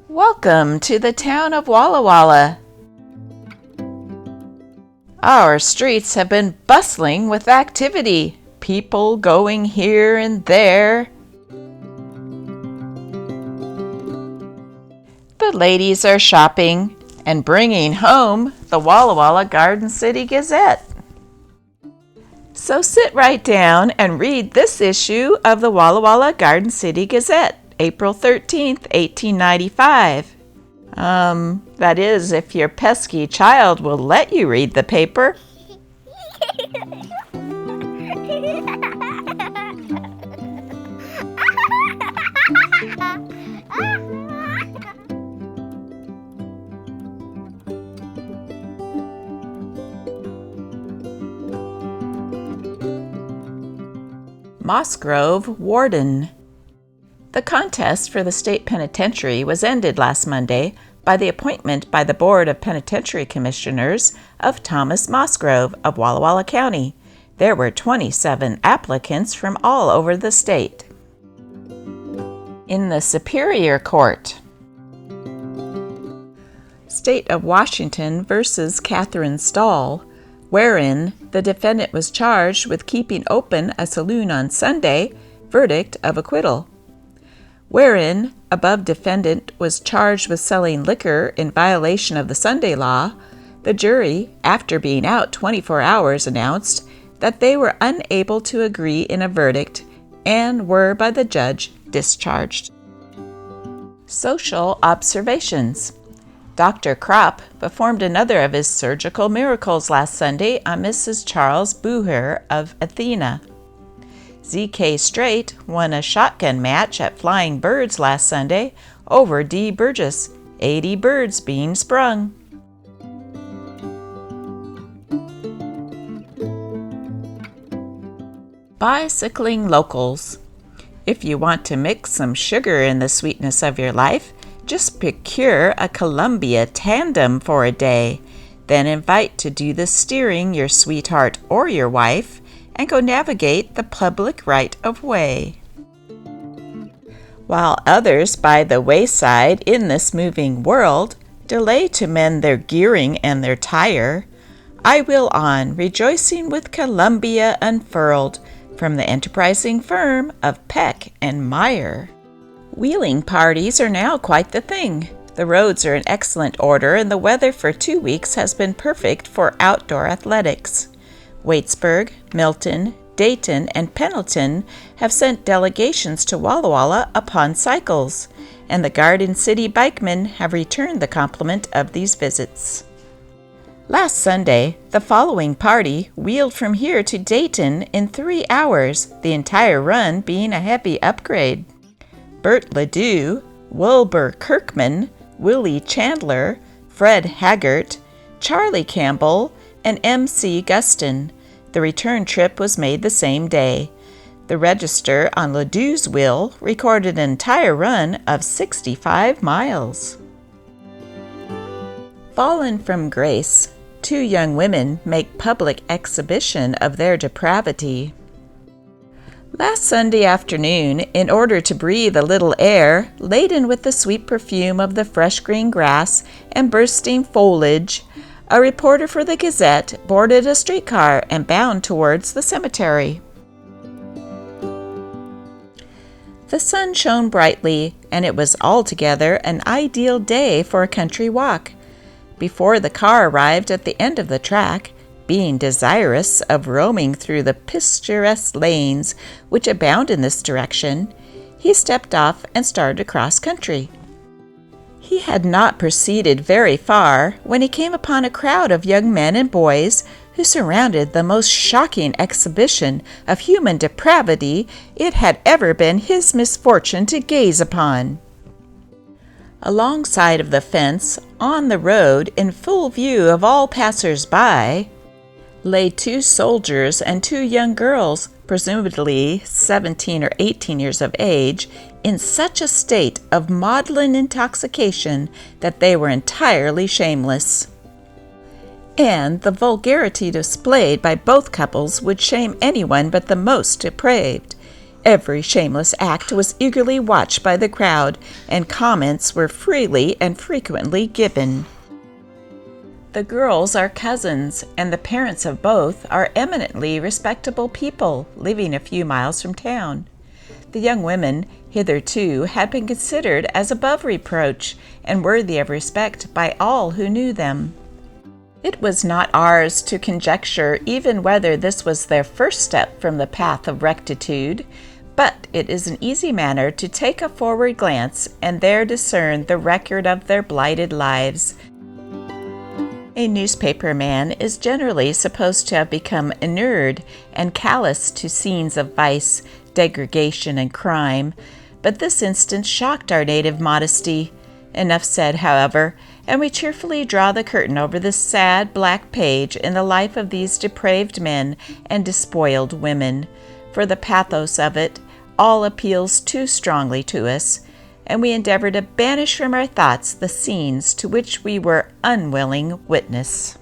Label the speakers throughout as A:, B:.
A: Welcome to the town of Walla Walla. Our streets have been bustling with activity, people going here and there. The ladies are shopping and bringing home the Walla Walla Garden City Gazette. So sit right down and read this issue of the Walla Walla Garden City Gazette, April 13th, 1895. That is, if your pesky child will let you read the paper. Mossgrove Warden. The contest for the state penitentiary was ended last Monday by the appointment by the Board of Penitentiary Commissioners of Thomas Mossgrove of Walla Walla County. There were 27 applicants from all over the state. In the Superior Court, State of Washington versus Catherine Stahl, wherein the defendant was charged with keeping open a saloon on Sunday, verdict of acquittal. Wherein above defendant was charged with selling liquor in violation of the Sunday law, the jury, after being out 24 hours, announced that they were unable to agree in a verdict and were by the judge discharged. Social observations. Dr. Kropp performed another of his surgical miracles last Sunday on Mrs. Charles Booher of Athena. Z.K. Straight won a shotgun match at Flying Birds last Sunday over D. Burgess, 80 birds being sprung. Bicycling locals. If you want to mix some sugar in the sweetness of your life, just procure a Columbia tandem for a day, then invite to do the steering your sweetheart or your wife, and go navigate the public right-of-way. While others by the wayside in this moving world delay to mend their gearing and their tire, I will on, rejoicing with Columbia unfurled, from the enterprising firm of Peck and Meyer. Wheeling parties are now quite the thing. The roads are in excellent order and the weather for 2 weeks has been perfect for outdoor athletics. Waitsburg, Milton, Dayton, and Pendleton have sent delegations to Walla Walla upon cycles, and the Garden City bikemen have returned the compliment of these visits. Last Sunday, the following party wheeled from here to Dayton in 3 hours, the entire run being a heavy upgrade. Bert Ledoux, Wilbur Kirkman, Willie Chandler, Fred Haggart, Charlie Campbell, and M.C. Guston. The return trip was made the same day. The register on Ledoux's wheel recorded an entire run of 65 miles. Fallen from grace, 2 young women make public exhibition of their depravity. Last Sunday afternoon, in order to breathe a little air laden with the sweet perfume of the fresh green grass and bursting foliage, a reporter for the Gazette boarded a streetcar and bound towards the cemetery. The sun shone brightly, and it was altogether an ideal day for a country walk. Before the car arrived at the end of the track, being desirous of roaming through the picturesque lanes which abound in this direction, he stepped off and started across country. He had not proceeded very far when he came upon a crowd of young men and boys who surrounded the most shocking exhibition of human depravity it had ever been his misfortune to gaze upon. Alongside of the fence, on the road, in full view of all passers-by, lay 2 soldiers and 2 young girls, presumably 17 or 18 years of age, in such a state of maudlin intoxication that they were entirely shameless. and the vulgarity displayed by both couples would shame anyone but the most depraved. Every shameless act was eagerly watched by the crowd, and comments were freely and frequently given. The girls are cousins, and the parents of both are eminently respectable people living a few miles from town. The young women, hitherto, had been considered as above reproach and worthy of respect by all who knew them. It was not ours to conjecture even whether this was their first step from the path of rectitude, but it is an easy matter to take a forward glance and there discern the record of their blighted lives. A newspaper man is generally supposed to have become inured and callous to scenes of vice, degradation, and crime, but this instance shocked our native modesty. Enough said, however, and we cheerfully draw the curtain over this sad black page in the life of these depraved men and despoiled women, for the pathos of it all appeals too strongly to us, and we endeavor to banish from our thoughts the scenes to which we were unwilling witness.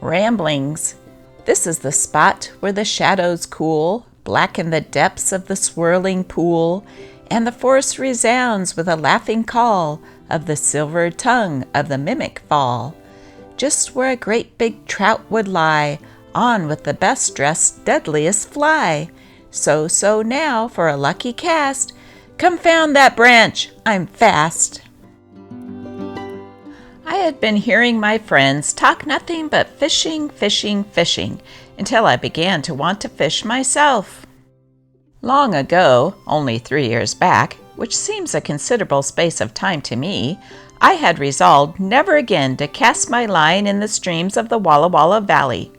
A: Ramblings. This is the spot where the shadows cool, blacken the depths of the swirling pool, and the forest resounds with a laughing call of the silvered tongue of the mimic fall. Just where a great big trout would lie, on with the best dressed, deadliest fly. So now for a lucky cast. Confound that branch, I'm fast. I had been hearing my friends talk nothing but fishing, until I began to want to fish myself. Long ago, only 3 years back, which seems a considerable space of time to me, I had resolved never again to cast my line in the streams of the Walla Walla Valley.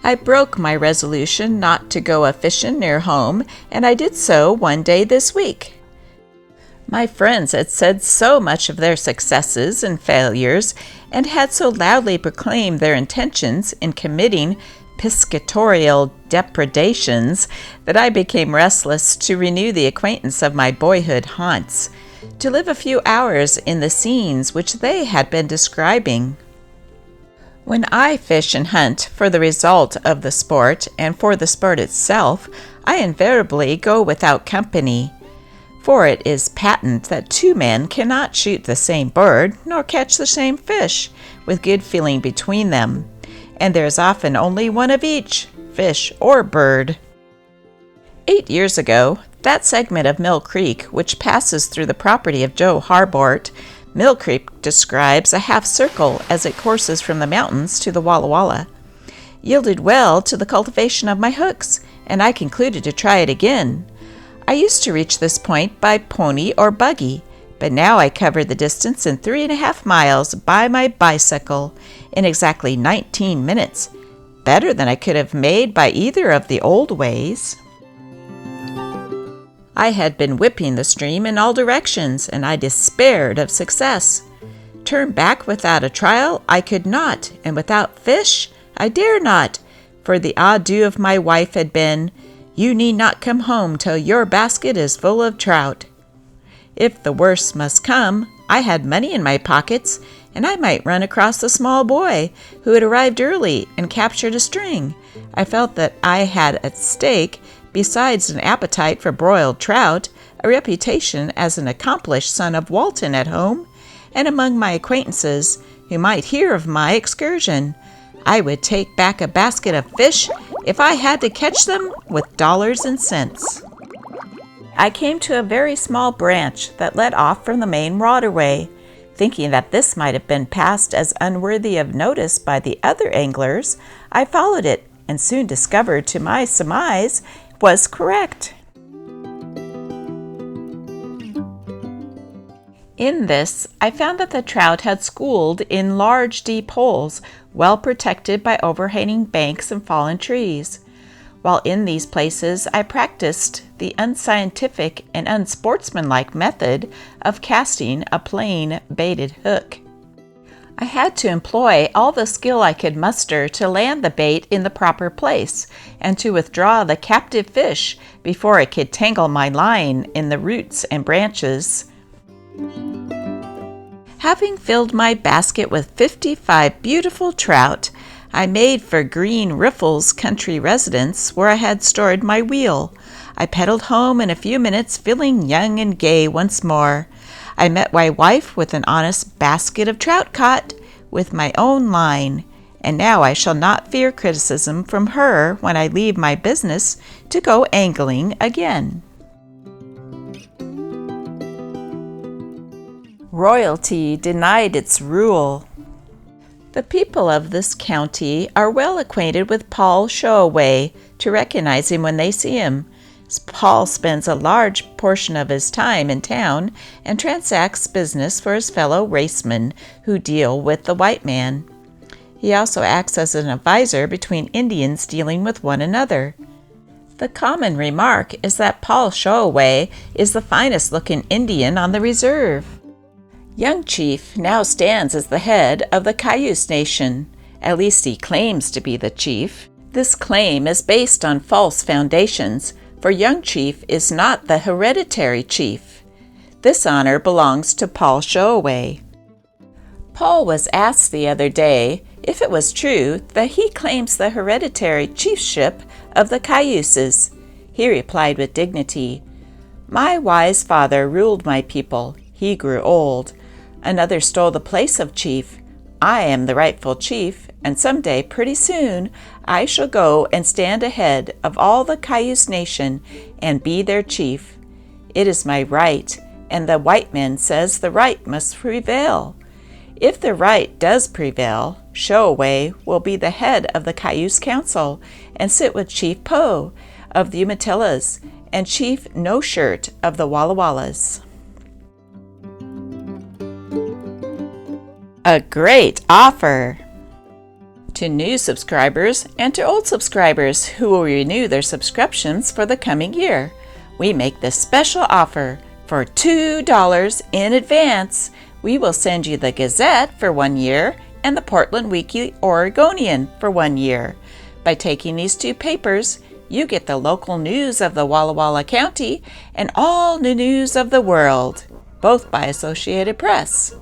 A: I broke my resolution not to go a-fishin' near home, and I did so one day this week. My friends had said so much of their successes and failures, and had so loudly proclaimed their intentions in committing piscatorial depredations, that I became restless to renew the acquaintance of my boyhood haunts, to live a few hours in the scenes which they had been describing. When I fish and hunt for the result of the sport and for the sport itself, I invariably go without company, for it is patent that 2 men cannot shoot the same bird nor catch the same fish with good feeling between them, and there is often only one of each, fish or bird. 8 years ago, that segment of Mill Creek which passes through the property of Joe Harbort, Mill Creek describes a half circle as it courses from the mountains to the Walla Walla, yielded well to the cultivation of my hooks, and I concluded to try it again. I used to reach this point by pony or buggy, but now I covered the distance in 3.5 miles by my bicycle in exactly 19 minutes, better than I could have made by either of the old ways. I had been whipping the stream in all directions, and I despaired of success. Turn back without a trial I could not, and without fish I dare not, for the adieu of my wife had been, "You need not come home till your basket is full of trout." If the worst must come, I had money in my pockets, and I might run across the small boy who had arrived early and captured a string. I felt that I had at stake, besides an appetite for broiled trout, a reputation as an accomplished son of Walton at home, and among my acquaintances who might hear of my excursion. I would take back a basket of fish if I had to catch them with dollars and cents. I came to a very small branch that led off from the main waterway. Thinking that this might have been passed as unworthy of notice by the other anglers, I followed it, and soon discovered to my surmise was correct. In this, I found that the trout had schooled in large, deep holes, well protected by overhanging banks and fallen trees. While in these places, I practiced the unscientific and unsportsmanlike method of casting a plain baited hook. I had to employ all the skill I could muster to land the bait in the proper place, and to withdraw the captive fish before it could tangle my line in the roots and branches. Having filled my basket with 55 beautiful trout, I made for Green Riffle's country residence, where I had stored my wheel. I pedaled home in a few minutes, feeling young and gay once more. I met my wife with an honest basket of trout caught, with my own line, and now I shall not fear criticism from her when I leave my business to go angling again. Royalty denied its rule. The people of this county are well acquainted with Paul Showaway to recognize him when they see him. Paul spends a large portion of his time in town and transacts business for his fellow racemen who deal with the white man. He also acts as an advisor between Indians dealing with one another. The common remark is that Paul Showaway is the finest-looking Indian on the reserve. Young Chief now stands as the head of the Cayuse Nation. At least he claims to be the chief. This claim is based on false foundations, for Young Chief is not the hereditary chief. This honor belongs to Paul Showaway. Paul was asked the other day if it was true that he claims the hereditary chiefship of the Cayuses. He replied with dignity, "My wise father ruled my people. He grew old. Another stole the place of chief. I am the rightful chief, and someday, pretty soon, I shall go and stand ahead of all the Cayuse Nation and be their chief. It is my right, and the white man says the right must prevail. If the right does prevail, Showaway will be the head of the Cayuse Council and sit with Chief Poe of the Umatillas and Chief No Shirt of the Walla Wallas." A great offer! To new subscribers and to old subscribers who will renew their subscriptions for the coming year, we make this special offer. For $2 in advance, we will send you the Gazette for 1 year and the Portland Weekly Oregonian for 1 year. By taking these two papers, you get the local news of the Walla Walla County and all the news of the world, both by Associated Press.